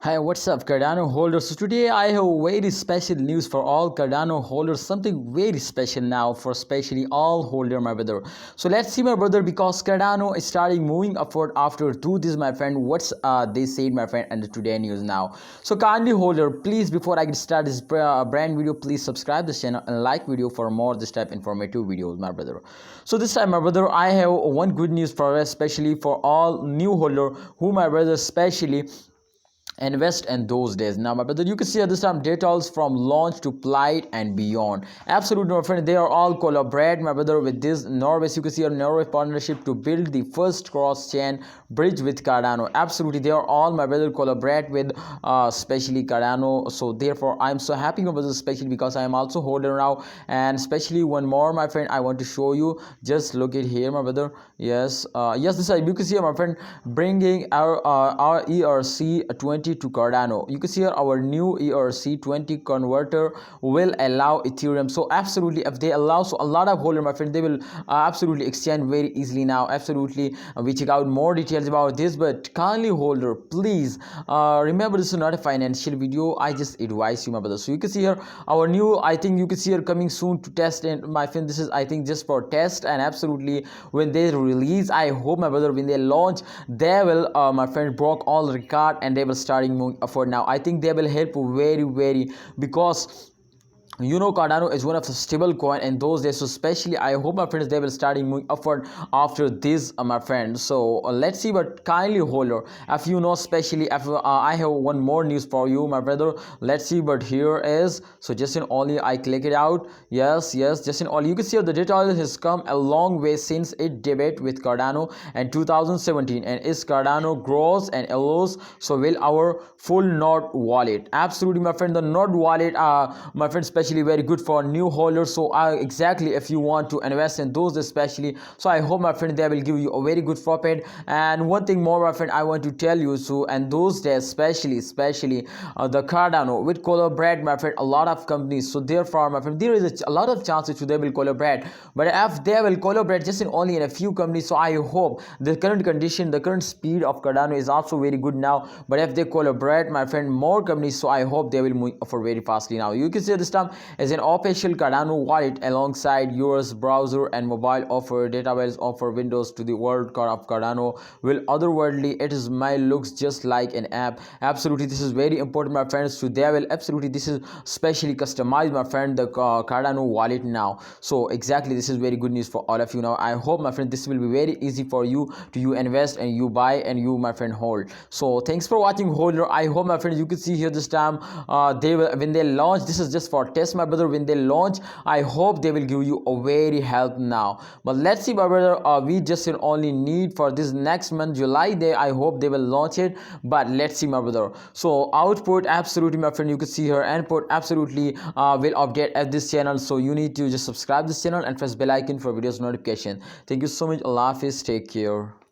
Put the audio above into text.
Hi, what's up, Cardano holders? So today I have very special news for all Cardano holders. Something very special now for especially all holder, my brother. So let's see, my brother, because Cardano is starting moving upward after two this, my friend. What's they said, my friend, and the today news now. So kindly holder, please before I get started this brand video, please subscribe this channel and like video for more this type informative videos, my brother. So this time, my brother, I have one good news for especially for all new holder who, my brother, especially invest in those days. Now my brother, you can see at this time details from launch to plight and beyond. Absolutely, my friend, they are all collaborate, my brother, with this Norway. You can see a Norway partnership to build the first cross chain bridge with Cardano. Absolutely, they are all, my brother, collaborate with especially Cardano. So therefore I'm so happy, my brother, especially because I am also holder now. And especially one more, my friend, I want to show you. Just look at here, my brother. Yes, this side you can see, my friend, bringing our ERC20 to Cardano. You can see here our new ERC20 converter will allow Ethereum. So absolutely, if they allow, so a lot of holder, my friend, they will absolutely exchange very easily now. Absolutely, we check out more details about this. But kindly holder, please remember, this is not a financial video. I just advise you, my brother. So you can see here our new, I think you can see here coming soon to test. And my friend, this is, I think, just for test. And absolutely, when they release, I hope, my brother, when they launch, they will my friend, broke all record and they will starting moving forward. Now I think they will help very because you know Cardano is one of the stable coin in those days. So especially I hope, my friends, they will starting moving upward after this, my friend. So let's see. But kindly holder, if you know, especially if I have one more news for you, my brother. Let's see. But here is, so just in only I click it out. Yes, just in all you can see the data has come a long way since it debate with Cardano in 2017, and is Cardano grows and allows, so will our full node wallet. Absolutely, my friend, the node wallet, my friend, especially very good for new holders. So exactly, if you want to invest in those especially, so I hope, my friend, they will give you a very good profit. And one thing more, my friend, I want to tell you. So and those days, especially the Cardano will collaborate, my friend, a lot of companies. So therefore, my friend, there is a lot of chances to they will collaborate. But if they will collaborate just in only in a few companies, so I hope the current condition, the current speed of Cardano is also very good now. But if they collaborate, my friend, more companies, so I hope they will move for very fastly. Now you can see this time as an official Cardano wallet alongside yours browser and mobile offer database offer windows to the world of Cardano will otherworldly. It is my looks just like an app. Absolutely, this is very important, my friends. So they will absolutely, this is specially customized, my friend, the Cardano wallet now. So exactly, this is very good news for all of you. Now I hope, my friend, this will be very easy for you to you invest and you buy and you, my friend, hold. So thanks for watching, holder. I hope, my friend, you can see here this time they will, when they launch, this is just for test, my brother. When they launch, I hope they will give you a very help now. But let's see, my brother, we just only need for this next month, July day. I hope they will launch it. But let's see, my brother. So output, absolutely, my friend, you can see here input absolutely will update at this channel. So you need to just subscribe this channel and press bell icon for videos notification. Thank you so much. Allah Hafiz, take care.